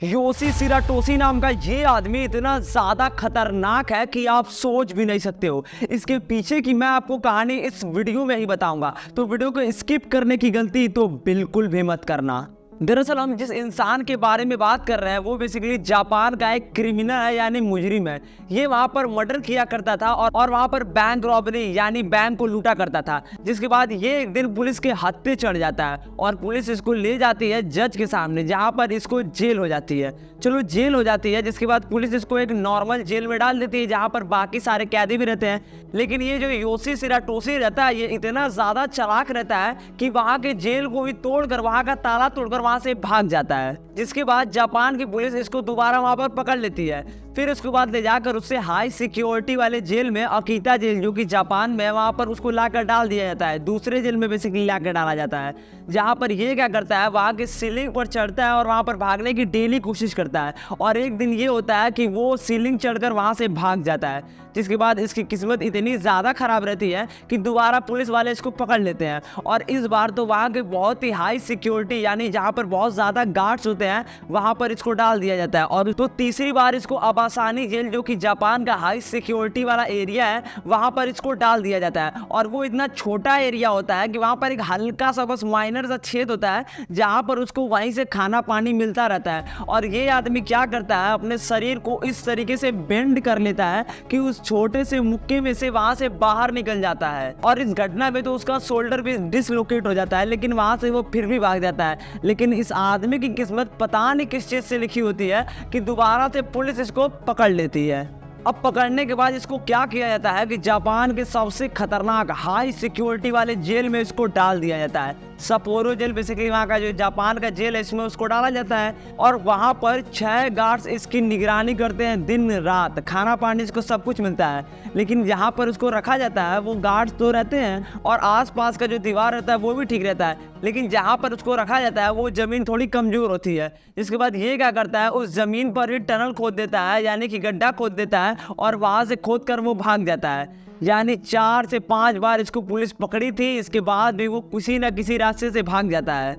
Yoshi सिराटोशी नाम का ये आदमी इतना ज्यादा खतरनाक है कि आप सोच भी नहीं सकते हो। इसके पीछे की मैं आपको कहानी इस वीडियो में ही बताऊंगा, तो वीडियो को स्किप करने की गलती तो बिल्कुल भी मत करना। दरअसल हम जिस इंसान के बारे में बात कर रहे हैं वो बेसिकली जापान का एक क्रिमिनल है, यानी मुजरिम है। ये वहाँ पर मर्डर किया करता था और वहाँ पर बैंक रॉबरी यानी बैंक को लूटा करता था। जिसके बाद ये एक दिन पुलिस के हाथ पे चढ़ जाता है और पुलिस इसको ले जाती है जज के सामने, जहाँ पर इसको जेल हो जाती है। चलो जेल हो जाती है, जिसके बाद पुलिस इसको एक नॉर्मल जेल में डाल देती है जहाँ पर बाकी सारे कैदी भी रहते हैं। लेकिन ये जो योशी सिराटोशी रहता है ये इतना ज़्यादा चालाक रहता है कि वहाँ के जेल को भी तोड़कर, वहाँ का ताला तोड़कर वहाँ से भाग जाता है। जिसके बाद जापान की पुलिस इसको दोबारा वहाँ पर पकड़ लेती है। फिर उसके बाद ले जाकर उससे हाई सिक्योरिटी वाले जेल में, अकीता जेल जो कि जापान में, वहाँ पर उसको लाकर डाल दिया जाता है। दूसरे जेल में बेसिकली लाकर डाला जाता है, जहाँ पर ये क्या करता है, वहाँ के सीलिंग पर चढ़ता है और वहाँ पर भागने की डेली कोशिश करता है। और एक दिन ये होता है कि वो सीलिंग चढ़कर वहाँ से भाग जाता है। जिसके बाद इसकी किस्मत इतनी ज़्यादा ख़राब रहती है कि दोबारा पुलिस वाले इसको पकड़ लेते हैं। और इस बार तो वहाँ के बहुत ही हाई सिक्योरिटी यानी जहाँ पर बहुत ज़्यादा गार्ड्स होते हैं वहाँ पर इसको डाल दिया जाता है। और तो तीसरी बार इसको अबासानी जेल जो कि जापान का हाई सिक्योरिटी वाला एरिया है वहाँ पर इसको डाल दिया जाता है। और वो इतना छोटा एरिया होता है कि वहाँ पर एक हल्का सा बस माइनर सा छेद होता है जहाँ पर उसको वहीं से खाना पानी मिलता रहता है। और ये आदमी क्या करता है, अपने शरीर को इस तरीके से बेंड कर लेता है कि उस छोटे से मुक्के में से वहां से बाहर निकल जाता है। और इस घटना में तो उसका शोल्डर भी डिसलोकेट हो जाता है, लेकिन वहां से वो फिर भी भाग जाता है। लेकिन इस आदमी की किस्मत पता नहीं किस चीज से लिखी होती है कि दोबारा से पुलिस इसको पकड़ लेती है। अब पकड़ने के बाद इसको क्या किया जाता है कि जापान के सबसे खतरनाक हाई सिक्योरिटी वाले जेल में इसको डाल दिया जाता है। सपोरो जेल बेसिकली वहाँ का जो जापान का जेल है इसमें उसको डाला जाता है। और वहाँ पर 6 गार्ड्स इसकी निगरानी करते हैं दिन रात, खाना पानी इसको सब कुछ मिलता है। लेकिन जहाँ पर उसको रखा जाता है वो गार्ड्स तो रहते हैं और आसपास का जो दीवार रहता है वो भी ठीक रहता है, लेकिन जहाँ पर उसको रखा जाता है वो ज़मीन थोड़ी कमज़ोर होती है। जिसके बाद ये क्या करता है, उस ज़मीन पर ही टनल खोद देता है, यानी कि गड्ढा खोद देता है और वहाँ से खोद कर वो भाग जाता है। यानी 4 से 5 बार इसको पुलिस पकड़ी थी, इसके बाद भी वो किसी न किसी रास्ते से भाग जाता है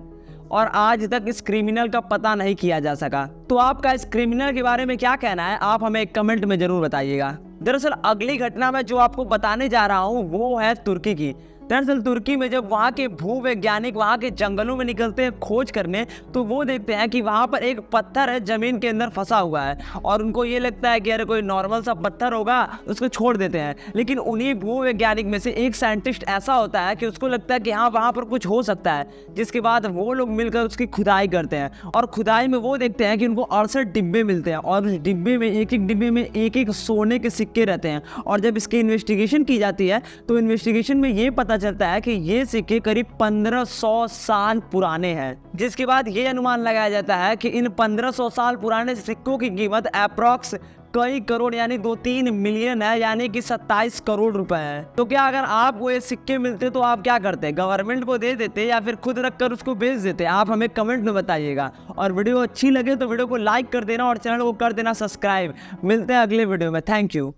और आज तक इस क्रिमिनल का पता नहीं किया जा सका। तो आपका इस क्रिमिनल के बारे में क्या कहना है, आप हमें एक कमेंट में जरूर बताइएगा। दरअसल अगली घटना में जो आपको बताने जा रहा हूँ वो है तुर्की की। दरअसल तुर्की में जब वहाँ के भूवैज्ञानिक वहाँ के जंगलों में निकलते हैं खोज करने, तो वो देखते हैं कि वहाँ पर एक पत्थर है जमीन के अंदर फंसा हुआ है। और उनको ये लगता है कि अरे कोई नॉर्मल सा पत्थर होगा, उसको छोड़ देते हैं। लेकिन उन्हीं भूवैज्ञानिक में से एक साइंटिस्ट ऐसा होता है कि उसको लगता है कि हाँ वहाँ पर कुछ हो सकता है। जिसके बाद वो लोग मिलकर उसकी खुदाई करते हैं और खुदाई में वो देखते हैं कि उनको 68 डिब्बे मिलते हैं और उस डिब्बे में एक डिब्बे में एक सोने के सिक्के रहते हैं। और जब इसकी इन्वेस्टिगेशन की जाती है तो इन्वेस्टिगेशन में ये पता चलता है कि ये सिक्के करीब 1500 साल पुराने हैं। जिसके बाद ये अनुमान लगाया जाता है कि इन 1500 साल पुराने सिक्कों की कीमत अप्रॉक्स कई करोड़ यानी 2-3 मिलियन है, यानी कि 27 करोड़ रुपए है। तो क्या अगर आपको ये सिक्के मिलते तो आप क्या करते, गवर्नमेंट को दे देते या फिर खुद रखकर उसको बेच देते? आप हमें कमेंट में बताइएगा। और वीडियो अच्छी लगे तो वीडियो को लाइक कर देना और चैनल को कर देना सब्सक्राइब। मिलते हैं अगले वीडियो में। Thank you.